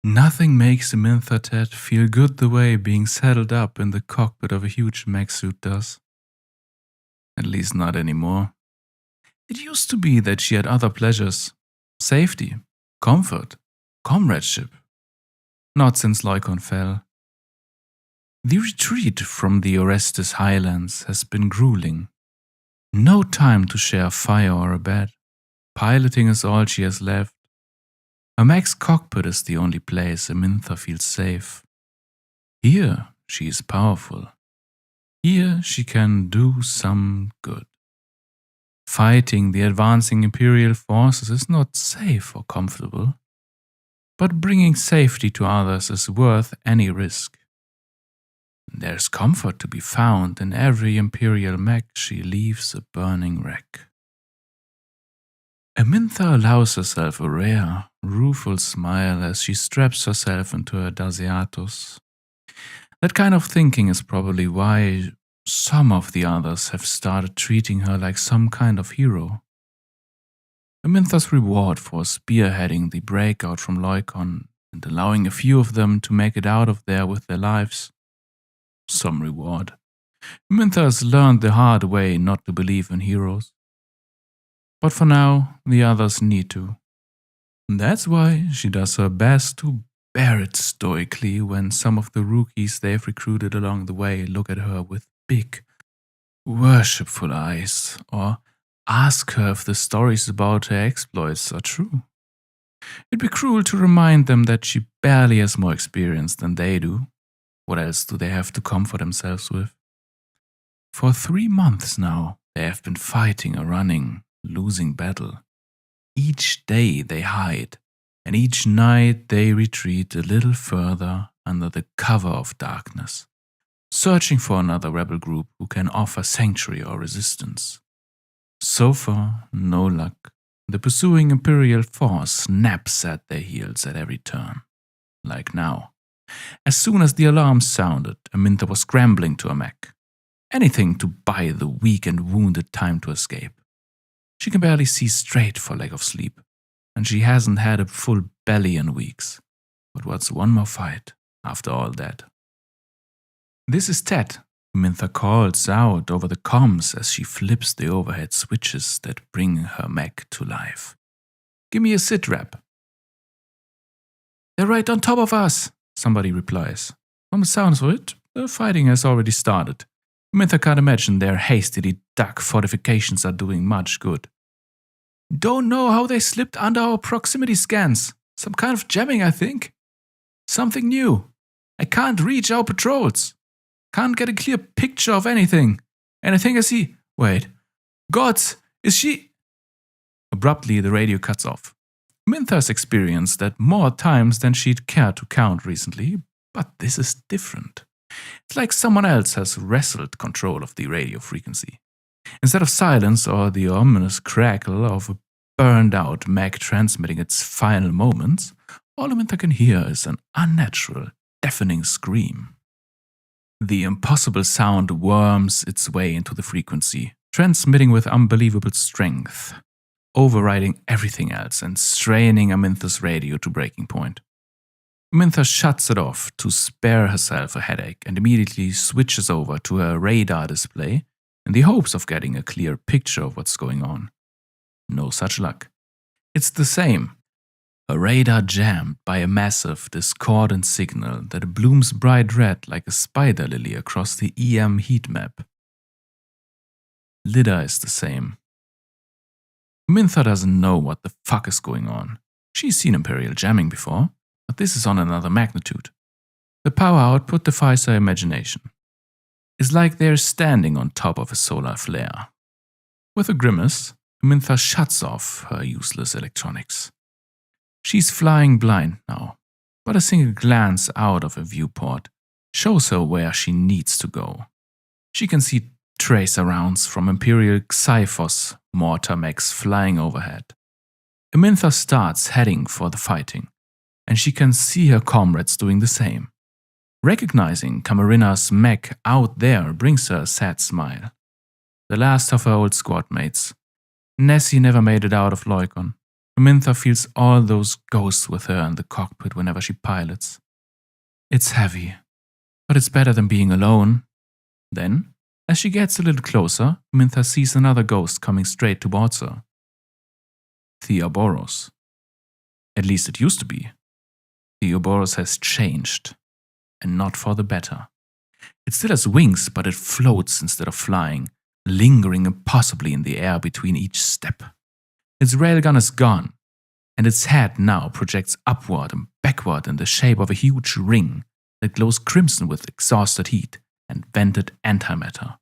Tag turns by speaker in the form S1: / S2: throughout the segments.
S1: Nothing makes a Minthatet feel good the way being saddled up in the cockpit of a huge mech suit does. At least not anymore. It used to be that she had other pleasures. Safety, comfort, comradeship. Not since Loikon fell. The retreat from the Orestes highlands has been grueling. No time to share fire or a bed. Piloting is all she has left. A mech's cockpit is the only place Amintha feels safe. Here she is powerful. Here she can do some good. Fighting the advancing Imperial forces is not safe or comfortable, but bringing safety to others is worth any risk. There's comfort to be found in every Imperial mech she leaves a burning wreck. Amintha allows herself a rare, rueful smile as she straps herself into her Daciatus. That kind of thinking is probably why some of the others have started treating her like some kind of hero. Amintha's reward for spearheading the breakout from Loikon and allowing a few of them to make it out of there with their lives. Some reward. Amintha has learned the hard way not to believe in heroes. But for now, the others need to. That's why she does her best to bear it stoically when some of the rookies they've recruited along the way look at her with big, worshipful eyes, or ask her if the stories about her exploits are true. It'd be cruel to remind them that she barely has more experience than they do. What else do they have to comfort themselves with? For 3 months now, they have been fighting a running, losing battle. Each day they hide, and each night they retreat a little further under the cover of darkness, searching for another rebel group who can offer sanctuary or resistance. So far, no luck. The pursuing Imperial force snaps at their heels at every turn. Like now. As soon as the alarm sounded, Amintha was scrambling to a mech. Anything to buy the weak and wounded time to escape. She can barely see straight for lack of sleep, and she hasn't had a full belly in weeks. But what's one more fight after all that? This is Ted, Amintha calls out over the comms as she flips the overhead switches that bring her mech to life. Give me a sit rep. They're right on top of us, somebody replies. From the sounds of it, the fighting has already started. Amintha can't imagine their hastily dug fortifications are doing much good. Don't know how they slipped under our proximity scans. Some kind of jamming, I think. Something new. I can't reach our patrols. Can't get a clear picture of anything. And I think I see... Wait. Gods, is she... Abruptly, the radio cuts off. Amintha has experienced that more times than she'd care to count recently, but this is different. It's like someone else has wrestled control of the radio frequency. Instead of silence or the ominous crackle of a burned-out mech transmitting its final moments, all Amintha can hear is an unnatural, deafening scream. The impossible sound worms its way into the frequency, transmitting with unbelievable strength, overriding everything else and straining Amintha's radio to breaking point. Amintha shuts it off to spare herself a headache and immediately switches over to her radar display in the hopes of getting a clear picture of what's going on. No such luck. It's the same. Her radar jammed by a massive, discordant signal that blooms bright red like a spider lily across the EM heat map. Lidda is the same. Amintha doesn't know what the fuck is going on. She's seen Imperial jamming before, but this is on another magnitude. The power output defies her imagination. It's like they're standing on top of a solar flare. With a grimace, Amintha shuts off her useless electronics. She's flying blind now, but a single glance out of a viewport shows her where she needs to go. She can see tracer rounds from Imperial Xyphos mortar mechs flying overhead. Amintha starts heading for the fighting, and she can see her comrades doing the same. Recognizing Camarina's mech out there brings her a sad smile. The last of her old squad mates. Nessie never made it out of Loikon. Amintha feels all those ghosts with her in the cockpit whenever she pilots. It's heavy, but it's better than being alone. Then, as she gets a little closer, Amintha sees another ghost coming straight towards her. Theoboros. At least it used to be. Theoboros has changed, and not for the better. It still has wings, but it floats instead of flying, lingering impossibly in the air between each step. Its railgun is gone, and its head now projects upward and backward in the shape of a huge ring that glows crimson with exhausted heat and vented antimatter.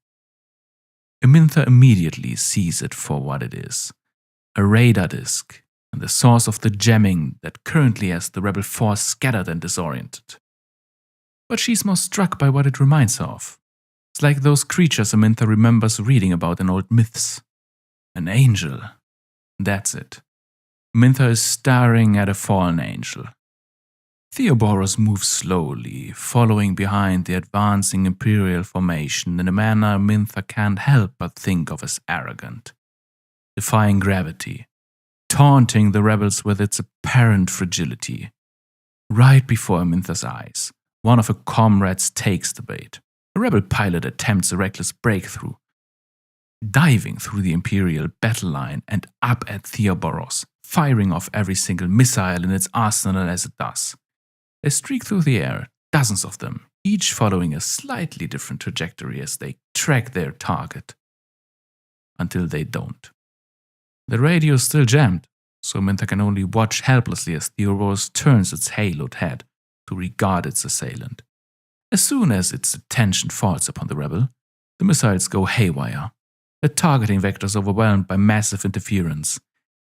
S1: Amintha immediately sees it for what it is, a radar disk, and the source of the jamming that currently has the rebel force scattered and disoriented. But she's more struck by what it reminds her of. It's like those creatures Amintha remembers reading about in old myths. An angel. That's it. Amintha is staring at a fallen angel. Theoboros moves slowly, following behind the advancing Imperial formation in a manner Amintha can't help but think of as arrogant. Defying gravity, taunting the rebels with its apparent fragility. Right before Amintha's eyes, one of her comrades takes the bait. A rebel pilot attempts a reckless breakthrough, diving through the Imperial battle line and up at Theoboros, firing off every single missile in its arsenal as it does. They streak through the air, dozens of them, each following a slightly different trajectory as they track their target. Until they don't. The radio is still jammed, so Amintha can only watch helplessly as Theoboros turns its haloed head to regard its assailant. As soon as its attention falls upon the rebel, the missiles go haywire. The targeting vector is overwhelmed by massive interference.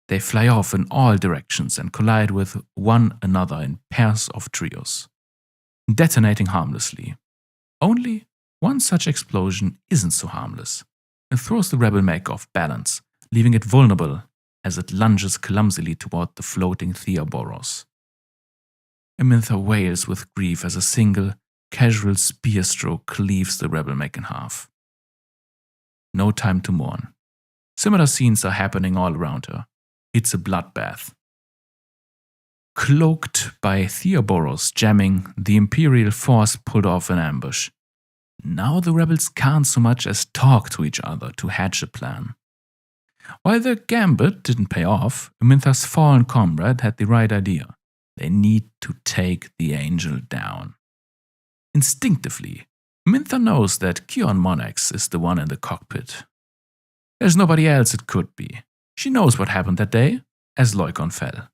S1: They fly off in all directions and collide with one another in pairs of trios, detonating harmlessly. Only one such explosion isn't so harmless. It throws the rebel mech off balance, leaving it vulnerable as it lunges clumsily toward the floating Theoboros. Amintha wails with grief as a single, casual spear stroke cleaves the rebel mech in half. No time to mourn. Similar scenes are happening all around her. It's a bloodbath. Cloaked by Theoboros jamming, the Imperial force pulled off an ambush. Now the rebels can't so much as talk to each other to hatch a plan. While their gambit didn't pay off, Amintha's fallen comrade had the right idea. They need to take the angel down. Instinctively, Amintha knows that Kion Monax is the one in the cockpit. There's nobody else it could be. She knows what happened that day, as Loikon fell.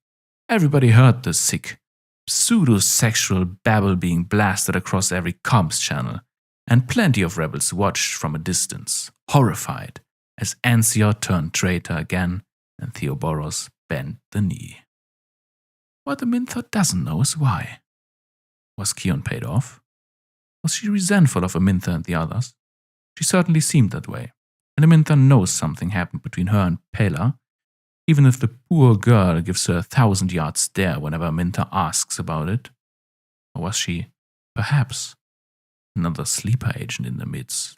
S1: Everybody heard the sick, pseudo-sexual babble being blasted across every comms channel, and plenty of rebels watched from a distance, horrified, as Ansior turned traitor again and Theoboros bent the knee. What Amintha doesn't know is why. Was Kion paid off? Was she resentful of Amintha and the others? She certainly seemed that way, and Amintha knows something happened between her and Pela, even if the poor girl gives her 1,000-yard stare whenever Amintha asks about it. Or was she, perhaps, another sleeper agent in the midst?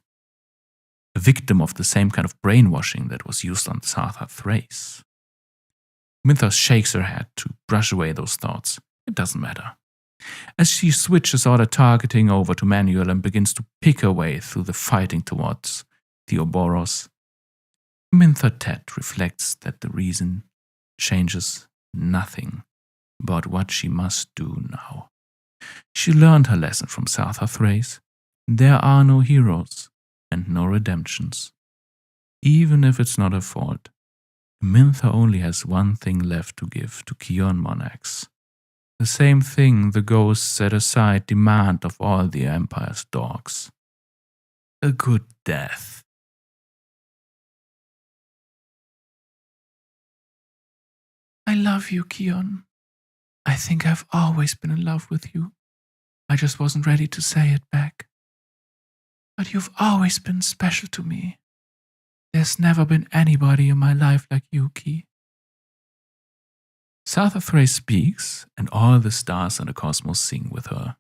S1: A victim of the same kind of brainwashing that was used on Sartha Thrace? Amintha shakes her head to brush away those thoughts. It doesn't matter. As she switches all the targeting over to manual and begins to pick her way through the fighting towards Theoboros, Amintha Tet reflects that the reason changes nothing about what she must do now. She learned her lesson from Sartha Thrace. There are no heroes and no redemptions. Even if it's not her fault, Amintha only has one thing left to give to Kion Monax. The same thing the ghosts set aside demand of all the Empire's dogs. A good death. I love you, Kion. I think I've always been in love with you. I just wasn't ready to say it back. But you've always been special to me. There's never been anybody in my life like you, Ki. Sartha Thrace speaks, and all the stars in the cosmos sing with her.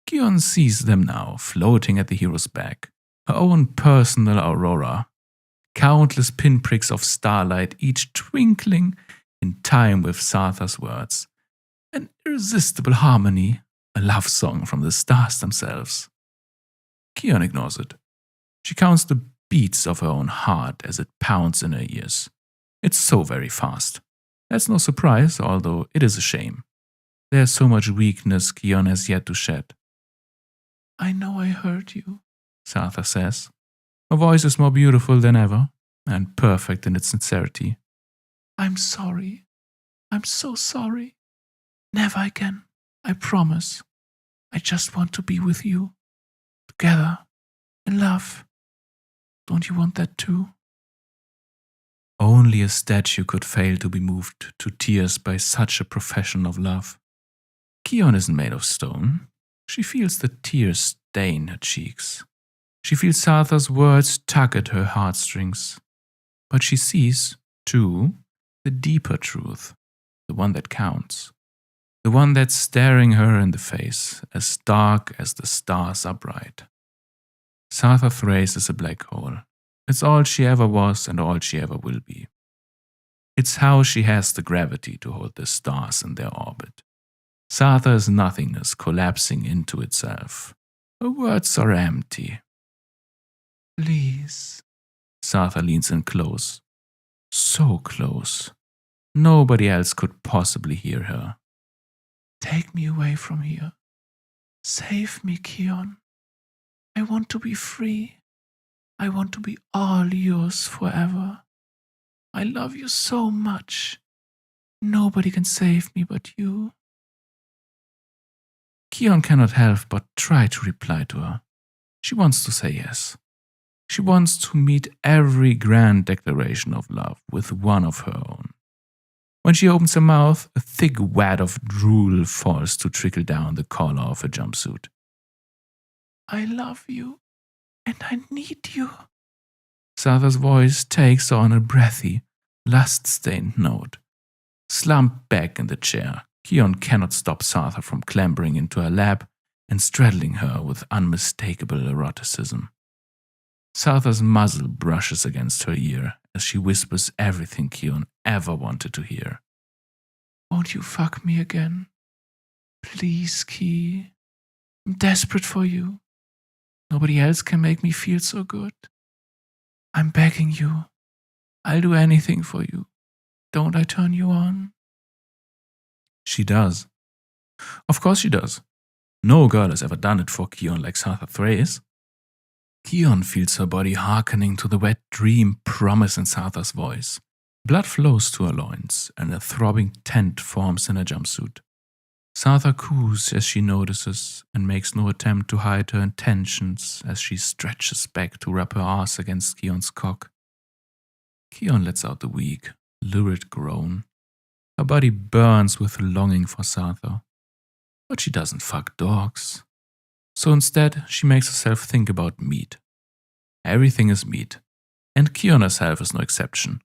S1: Kion sees them now, floating at the hero's back, her own personal aurora. Countless pinpricks of starlight, each twinkling in time with Sartha's words. An irresistible harmony, a love song from the stars themselves. Kion ignores it. She counts the beats of her own heart as it pounds in her ears. It's so very fast. That's no surprise, although it is a shame. There's so much weakness Kion has yet to shed. I know I hurt you, Sartha says. Her voice is more beautiful than ever, and perfect in its sincerity. I'm sorry. I'm so sorry. Never again, I promise. I just want to be with you. Together, in love. Don't you want that too? Only a statue could fail to be moved to tears by such a profession of love. Kion isn't made of stone. She feels the tears stain her cheeks. She feels Sartha's words tug at her heartstrings. But she sees, too, the deeper truth, the one that counts, the one that's staring her in the face, as dark as the stars are bright. Sartha Thrace is a black hole. It's all she ever was and all she ever will be. It's how she has the gravity to hold the stars in their orbit. Sartha is nothingness collapsing into itself. Her words are empty. Please. Sartha leans in close. So close. Nobody else could possibly hear her. Take me away from here. Save me, Kion. I want to be free. I want to be all yours forever. I love you so much. Nobody can save me but you. Kion cannot help but try to reply to her. She wants to say yes. She wants to meet every grand declaration of love with one of her own. When she opens her mouth, a thick wad of drool falls to trickle down the collar of her jumpsuit. I love you, and I need you. Sartha's voice takes on a breathy, lust-stained note. Slumped back in the chair, Kion cannot stop Sartha from clambering into her lap and straddling her with unmistakable eroticism. Sartha's muzzle brushes against her ear as she whispers everything Kion ever wanted to hear. Won't you fuck me again? Please, Ki. I'm desperate for you. Nobody else can make me feel so good. I'm begging you. I'll do anything for you. Don't I turn you on? She does. Of course she does. No girl has ever done it for Kion like Sartha Thrace. Kion feels her body hearkening to the wet dream promise in Sartha's voice. Blood flows to her loins, and a throbbing tent forms in her jumpsuit. Sartha coos as she notices and makes no attempt to hide her intentions as she stretches back to rub her ass against Kion's cock. Kion lets out a weak, lurid groan. Her body burns with longing for Sartha. But she doesn't fuck dogs. So instead, she makes herself think about meat. Everything is meat, and Kion herself is no exception.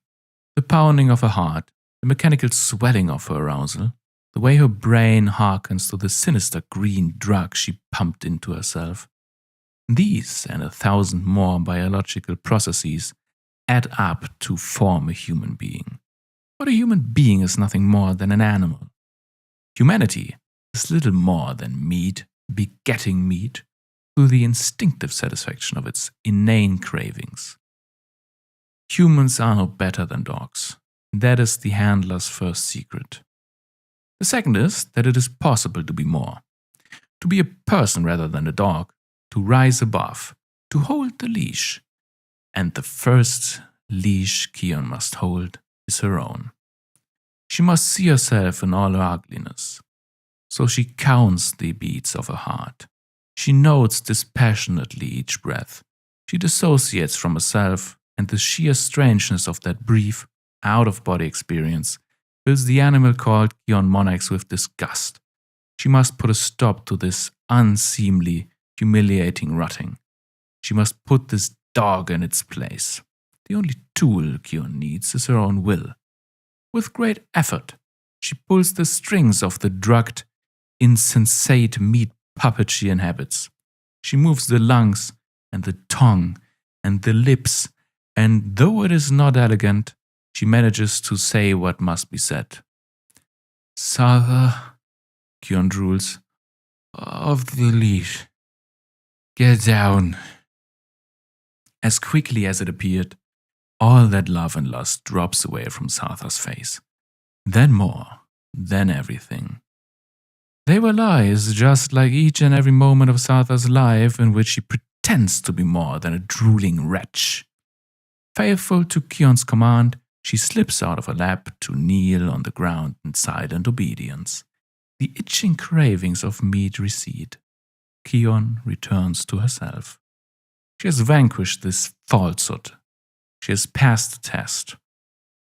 S1: The pounding of her heart, the mechanical swelling of her arousal, the way her brain hearkens to the sinister green drug she pumped into herself. These and 1,000 more biological processes add up to form a human being. But a human being is nothing more than an animal. Humanity is little more than meat, begetting meat, through the instinctive satisfaction of its inane cravings. Humans are no better than dogs. That is the handler's first secret. The second is that it is possible to be more. To be a person rather than a dog, to rise above, to hold the leash. And the first leash Kion must hold is her own. She must see herself in all her ugliness. So she counts the beats of her heart. She notes dispassionately each breath. She dissociates from herself, and the sheer strangeness of that brief, out-of-body experience fills the animal called Kion Monax with disgust. She must put a stop to this unseemly, humiliating rutting. She must put this dog in its place. The only tool Kion needs is her own will. With great effort, she pulls the strings of the drugged, insensate meat puppet she inhabits. She moves the lungs and the tongue and the lips, and though it is not elegant, she manages to say what must be said. Sartha, Kion drools, off the leash. Get down. As quickly as it appeared, all that love and lust drops away from Sartha's face. Then more, then everything. They were lies, just like each and every moment of Sartha's life in which she pretends to be more than a drooling wretch. Faithful to Kion's command, she slips out of her lap to kneel on the ground in silent obedience. The itching cravings of meat recede. Kion returns to herself. She has vanquished this falsehood. She has passed the test.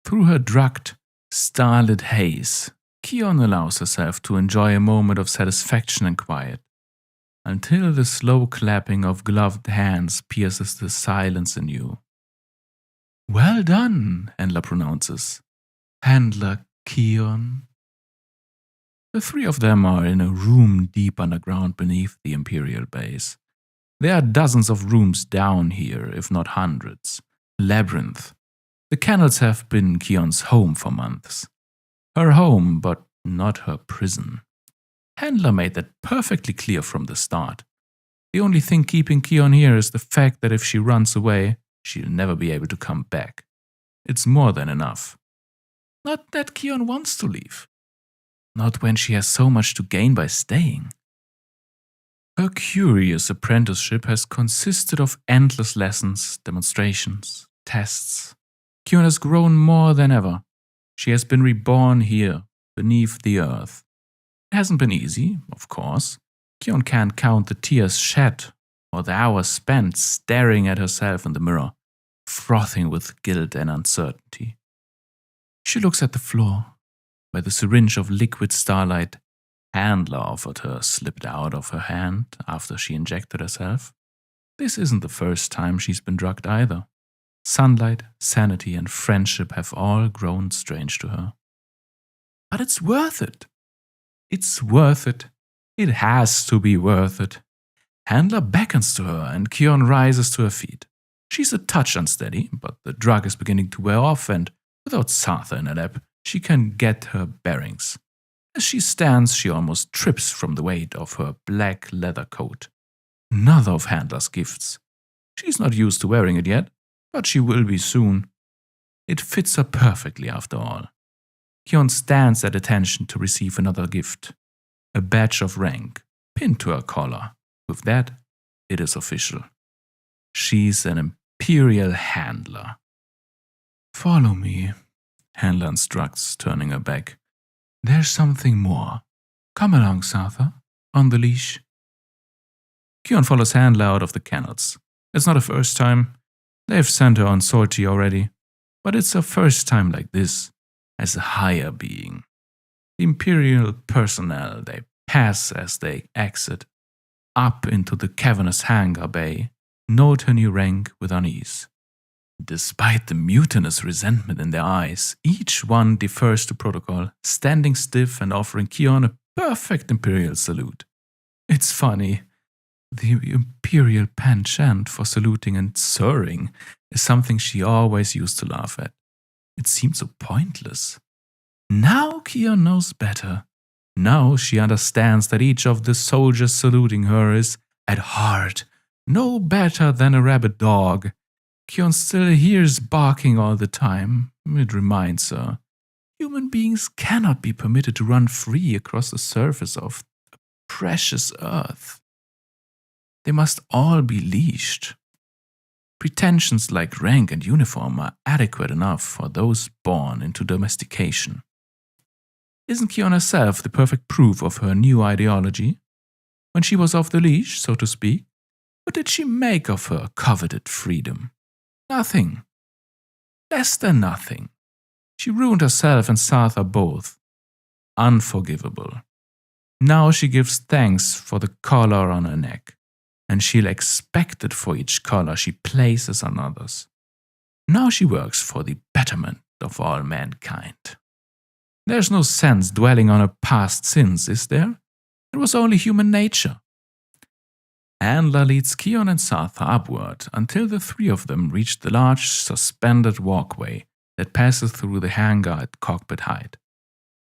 S1: Through her drugged, starlit haze, Kion allows herself to enjoy a moment of satisfaction and quiet, until the slow clapping of gloved hands pierces the silence anew. Well done, Handler pronounces. Handler Kion. The three of them are in a room deep underground beneath the Imperial base. There are dozens of rooms down here, if not hundreds. Labyrinth. The kennels have been Kion's home for months. Her home, but not her prison. Handler made that perfectly clear from the start. The only thing keeping Kion here is the fact that if she runs away, she'll never be able to come back. It's more than enough. Not that Kion wants to leave. Not when she has so much to gain by staying. Her curious apprenticeship has consisted of endless lessons, demonstrations, tests. Kion has grown more than ever. She has been reborn here, beneath the earth. It hasn't been easy, of course. Kion can't count the tears shed or the hours spent staring at herself in the mirror, frothing with guilt and uncertainty. She looks at the floor, where the syringe of liquid starlight Handler offered her slipped out of her hand after she injected herself. This isn't the first time she's been drugged either. Sunlight, sanity, and friendship have all grown strange to her. But it's worth it. It's worth it. It has to be worth it. Handler beckons to her and Kion rises to her feet. She's a touch unsteady, but the drug is beginning to wear off and, without Sartha in her lap, she can get her bearings. As she stands, she almost trips from the weight of her black leather coat. Another of Handler's gifts. She's not used to wearing it yet, but she will be soon. It fits her perfectly after all. Kion stands at attention to receive another gift. A badge of rank, pinned to her collar. With that, it is official. She's an Imperial Handler. Follow me, Handler instructs, turning her back. There's something more. Come along, Sartha, on the leash. Kion follows Handler out of the kennels. It's not her first time. They've sent her on sortie already. But it's her first time like this, as a higher being. The Imperial personnel they pass as they exit, up into the cavernous hangar bay, note her new rank with unease. Despite the mutinous resentment in their eyes, each one defers to protocol, standing stiff and offering Kion a perfect Imperial salute. It's funny. The Imperial penchant for saluting and sirring is something she always used to laugh at. It seemed so pointless. Now Kion knows better. Now she understands that each of the soldiers saluting her is, at heart, no better than a rabid dog. Kion still hears barking all the time. It reminds her, human beings cannot be permitted to run free across the surface of a precious earth. They must all be leashed. Pretensions like rank and uniform are adequate enough for those born into domestication. Isn't Kion herself the perfect proof of her new ideology? When she was off the leash, so to speak, what did she make of her coveted freedom? Nothing. Less than nothing. She ruined herself and Sartha both. Unforgivable. Now she gives thanks for the collar on her neck, and she'll expect it for each collar she places on others. Now she works for the betterment of all mankind. There's no sense dwelling on her past sins, is there? It was only human nature. Handler leads Kion and Sartha upward until the three of them reach the large suspended walkway that passes through the hangar at cockpit height.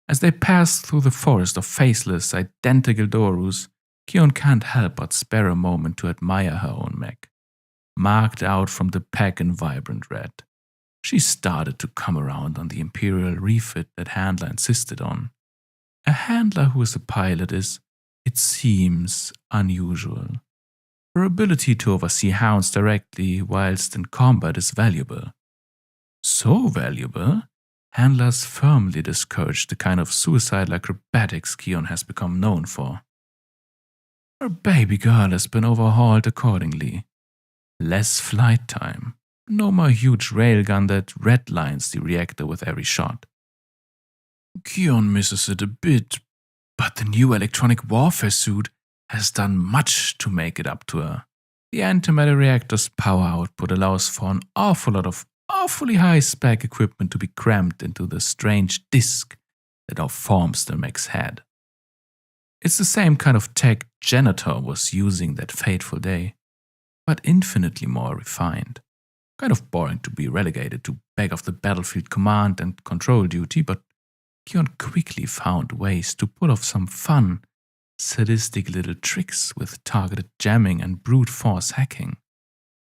S1: As they pass through the forest of faceless, identical Dorus, Kion can't help but spare a moment to admire her own mech, marked out from the pack in vibrant red. She started to come around on the Imperial refit that Handler insisted on. A handler who is a pilot is, it seems, unusual. Her ability to oversee hounds directly whilst in combat is valuable. So valuable, handlers firmly discourage the kind of suicidal acrobatics Kion has become known for. Her baby girl has been overhauled accordingly. Less flight time, no more huge railgun that redlines the reactor with every shot. Kion misses it a bit, but the new electronic warfare suit has done much to make it up to her. The antimatter reactor's power output allows for an awful lot of awfully high-spec equipment to be crammed into the strange disc that now forms the mech's head. It's the same kind of tech Janitor was using that fateful day, but infinitely more refined. Kind of boring to be relegated to back of the battlefield command and control duty, but Kion quickly found ways to pull off some fun, sadistic little tricks with targeted jamming and brute force hacking.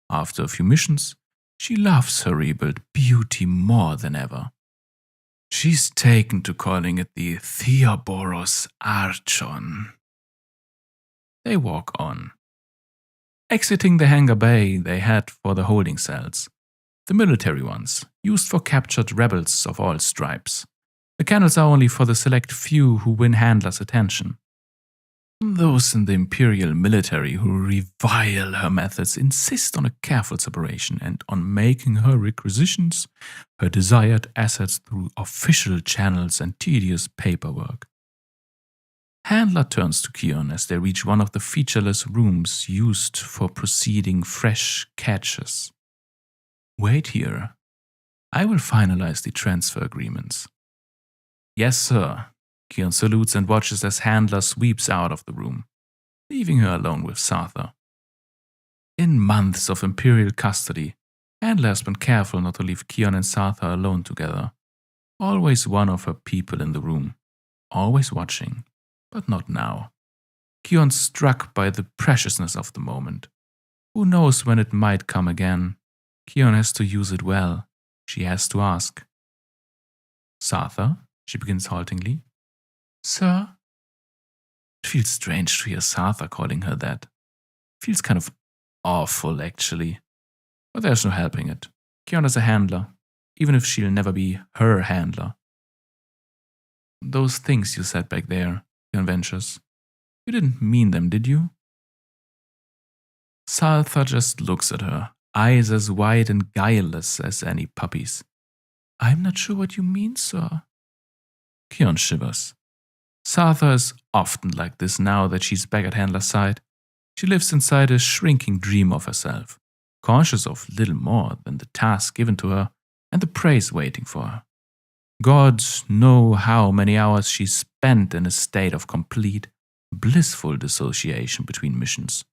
S1: After a few missions, she loves her rebuilt beauty more than ever. She's taken to calling it the Theoboros Archon. They walk on. Exiting the hangar bay, they head for the holding cells. The military ones, used for captured rebels of all stripes. The kennels are only for the select few who win Handler's attention. Those in the Imperial military who revile her methods insist on a careful separation and on making her requisitions her desired assets through official channels and tedious paperwork. Handler turns to Kion as they reach one of the featureless rooms used for proceeding fresh catches. Wait here. I will finalize the transfer agreements. Yes, sir. Kion salutes and watches as Handler sweeps out of the room, leaving her alone with Sartha. In months of Imperial custody, Handler has been careful not to leave Kion and Sartha alone together. Always one of her people in the room, always watching, but not now. Kion's struck by the preciousness of the moment. Who knows when it might come again? Kion has to use it well. She has to ask. Sartha, she begins haltingly. Sir? It feels strange to hear Sartha calling her that. Feels kind of awful, actually. But there's no helping it. Kion is a handler, even if she'll never be her handler. Those things you said back there, Kion ventures. You didn't mean them, did you? Sartha just looks at her, eyes as wide and guileless as any puppy's. I'm not sure what you mean, sir. Kion shivers. Sartha is often like this now that she's back at Handler's side. She lives inside a shrinking dream of herself, conscious of little more than the task given to her and the praise waiting for her. Gods know how many hours she spent in a state of complete, blissful dissociation between missions.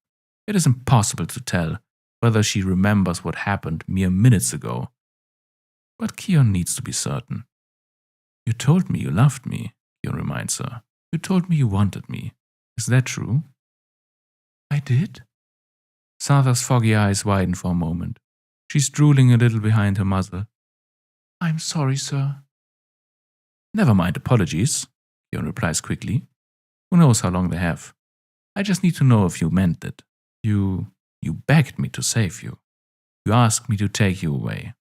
S1: It is impossible to tell whether she remembers what happened mere minutes ago. But Kion needs to be certain. You told me you loved me, Kion reminds her. You told me you wanted me. Is that true? I did? Sartha's foggy eyes widen for a moment. She's drooling a little behind her muzzle. I'm sorry, sir. Never mind apologies, Kion replies quickly. Who knows how long they have? I just need to know if you meant it. You begged me to save you. You asked me to take you away.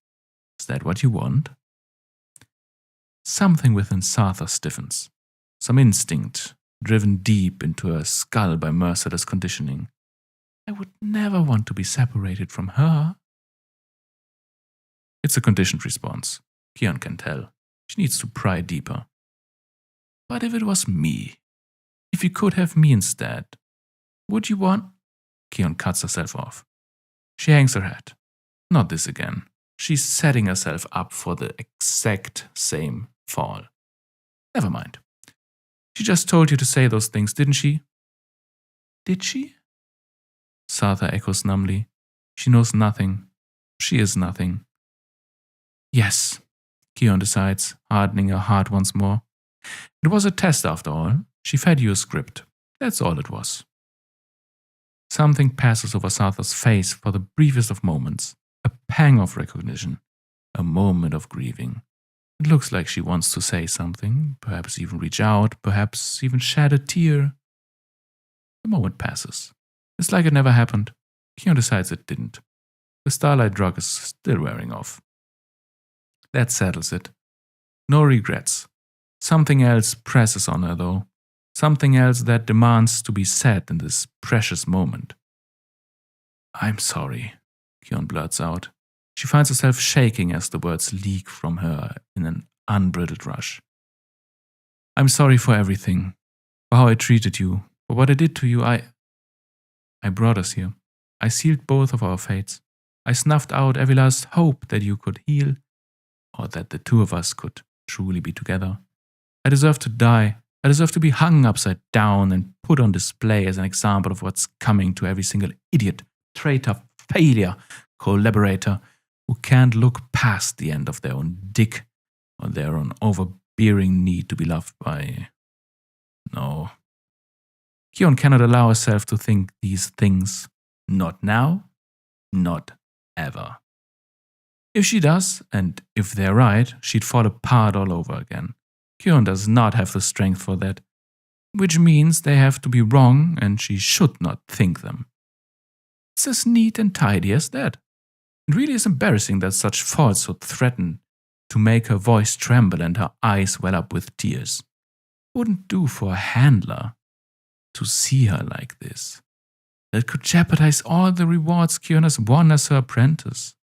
S1: Is that what you want? Something within Sartha stiffens. Some instinct, driven deep into her skull by merciless conditioning. I would never want to be separated from her. It's a conditioned response. Kion can tell. She needs to pry deeper. But if it was me, if you could have me instead, would you want? Kion cuts herself off. She hangs her head. Not this again. She's setting herself up for the exact same fall. Never mind. She just told you to say those things, didn't she? Did she? Sartha echoes numbly. She knows nothing. She is nothing. Yes, Keon decides, hardening her heart once more. It was a test after all. She fed you a script. That's all it was. Something passes over Sartha's face for the briefest of moments. A pang of recognition. A moment of grieving. It looks like she wants to say something, perhaps even reach out, perhaps even shed a tear. The moment passes. It's like it never happened. Keon decides it didn't. The starlight drug is still wearing off. That settles it. No regrets. Something else presses on her, though. Something else that demands to be said in this precious moment. I'm sorry, Keon blurts out. She finds herself shaking as the words leak from her in an unbridled rush. I'm sorry for everything, for how I treated you, for what I did to you. I brought us here. I sealed both of our fates. I snuffed out every last hope that you could heal, or that the two of us could truly be together. I deserve to die. I deserve to be hung upside down and put on display as an example of what's coming to every single idiot, traitor, failure, collaborator who can't look past the end of their own dick or their own overbearing need to be loved by. No. Keon cannot allow herself to think these things. Not now, not ever. If she does, and if they're right, she'd fall apart all over again. Keon does not have the strength for that, which means they have to be wrong and she should not think them. It's as neat and tidy as that. It really is embarrassing that such falsehood threaten to make her voice tremble and her eyes well up with tears. Wouldn't do for a handler to see her like this. That could jeopardize all the rewards Keon has won as her apprentice.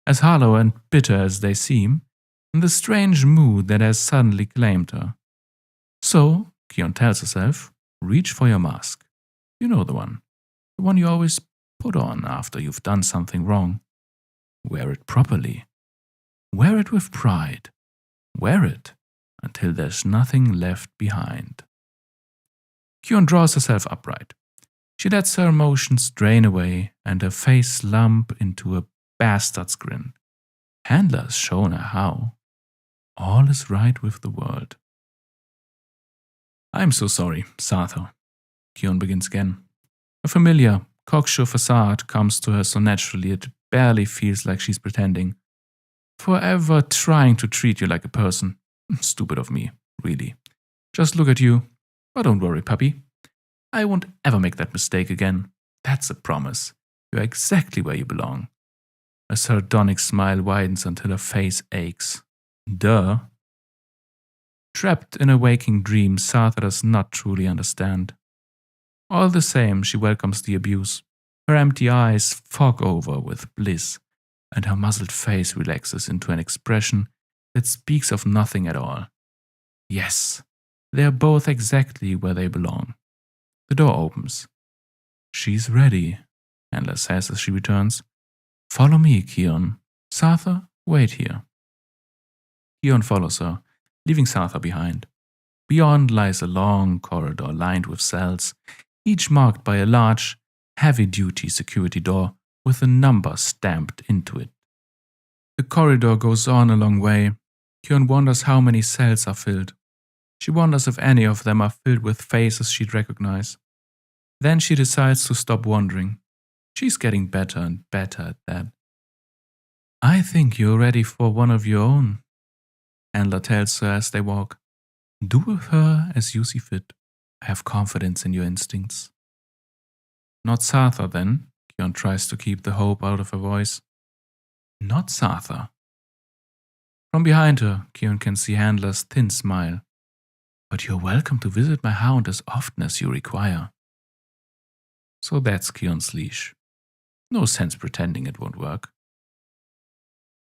S1: As hollow and bitter as they seem, in the strange mood that has suddenly claimed her. So, Keon tells herself, reach for your mask. You know the one you always put on after you've done something wrong. Wear it properly. Wear it with pride. Wear it until there's nothing left behind. Keon draws herself upright. She lets her emotions drain away and her face slump into a bastard's grin. Handler has shown her how. All is right with the world. I'm so sorry, Sartha. Keon begins again. A familiar, cocksure facade comes to her so naturally it barely feels like she's pretending. Forever trying to treat you like a person. Stupid of me, really. Just look at you. But don't worry, puppy. I won't ever make that mistake again. That's a promise. You're exactly where you belong. A sardonic smile widens until her face aches. Duh. Trapped in a waking dream, Sartha does not truly understand. All the same, she welcomes the abuse. Her empty eyes fog over with bliss, and her muzzled face relaxes into an expression that speaks of nothing at all. Yes, they are both exactly where they belong. The door opens. She's ready, Handler says as she returns. Follow me, Keon. Sartha, wait here. Keon follows her, leaving Sartha behind. Beyond lies a long corridor lined with cells, each marked by a large, heavy-duty security door with a number stamped into it. The corridor goes on a long way. Keon wonders how many cells are filled. She wonders if any of them are filled with faces she'd recognize. Then she decides to stop wondering. She's getting better and better at that. I think you're ready for one of your own, Handler tells her as they walk. Do with her as you see fit. I have confidence in your instincts. Not Sartha, then. Keon tries to keep the hope out of her voice. Not Sartha. From behind her, Keon can see Handler's thin smile. But you're welcome to visit my hound as often as you require. So that's Keon's leash. No sense pretending it won't work.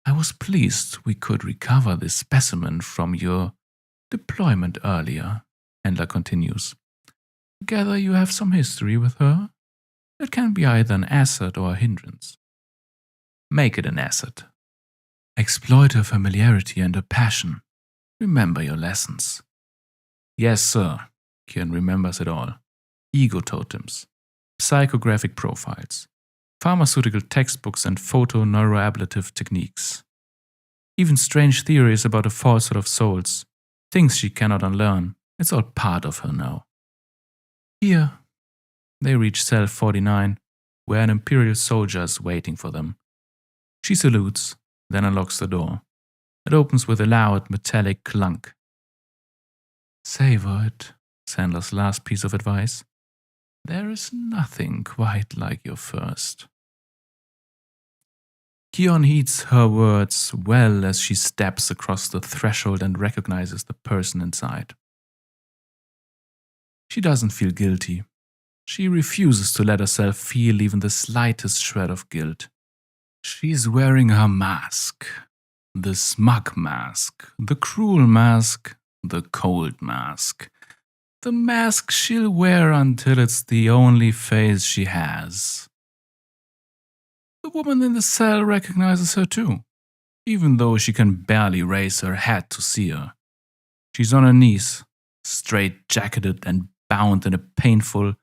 S1: I was pleased we could recover this specimen from your deployment earlier, Handler continues. Gather you have some history with her? It can be either an asset or a hindrance. Make it an asset. Exploit her familiarity and her passion. Remember your lessons. Yes, sir. Keon remembers it all. Ego totems, psychographic profiles, pharmaceutical textbooks and photoneuroablative techniques. Even strange theories about the falsehood of souls, things she cannot unlearn, it's all part of her now. Here, they reach cell 49, where an Imperial soldier is waiting for them. She salutes, then unlocks the door. It opens with a loud metallic clunk. Savor it, Sandler's last piece of advice. There is nothing quite like your first. Kion heeds her words well as she steps across the threshold and recognizes the person inside. She doesn't feel guilty. She refuses to let herself feel even the slightest shred of guilt. She's wearing her mask. The smug mask, the cruel mask, the cold mask. The mask she'll wear until it's the only face she has. The woman in the cell recognizes her too, even though she can barely raise her head to see her. She's on her knees, straight-jacketed and bound in a painful,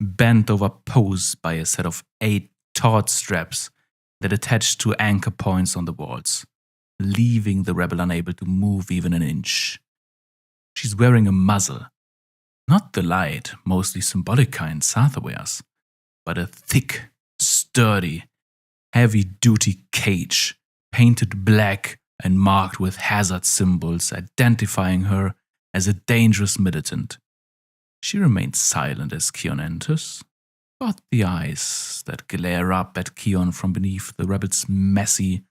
S1: bent-over pose by a set of 8 taut straps that attach to anchor points on the walls, leaving the rebel unable to move even an inch. She's wearing a muzzle, not the light, mostly symbolic kind Sartha wears, but a thick, sturdy, heavy-duty cage, painted black and marked with hazard symbols identifying her as a dangerous militant. She remains silent as Kion enters, but the eyes that glare up at Kion from beneath the rebel's messy,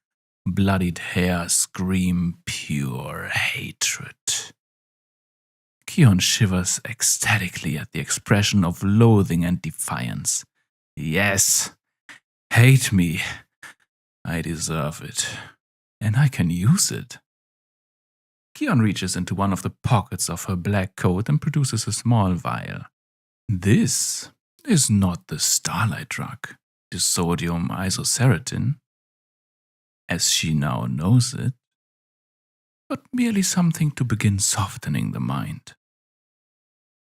S1: bloodied hair scream pure hatred. Kion shivers ecstatically at the expression of loathing and defiance. Yes, hate me. I deserve it, and I can use it. Kion reaches into one of the pockets of her black coat and produces a small vial. This is not the Starlight drug, the sodium isoceratin, as she now knows it, but merely something to begin softening the mind.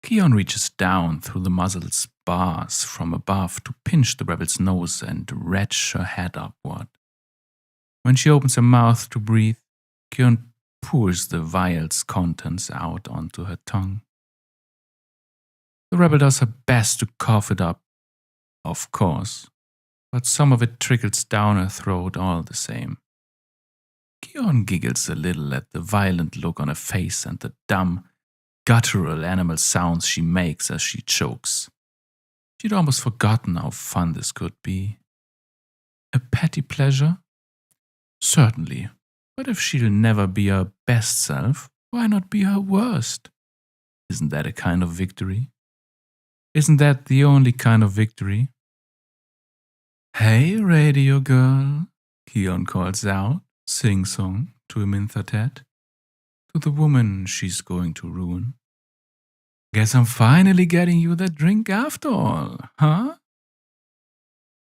S1: Kion reaches down through the muzzle's bars from above to pinch the rebel's nose and retch her head upward. When she opens her mouth to breathe, Kion pours the vial's contents out onto her tongue. The rebel does her best to cough it up, of course, but some of it trickles down her throat all the same. Kion giggles a little at the violent look on her face and the dumb, guttural animal sounds she makes as she chokes. She'd almost forgotten how fun this could be. A petty pleasure? Certainly, but if she'll never be her best self, why not be her worst? Isn't that a kind of victory? Isn't that the only kind of victory? Hey, radio girl, Kion calls out, sing-song, to a Minthatet, to the woman she's going to ruin. Guess I'm finally getting you that drink after all, huh?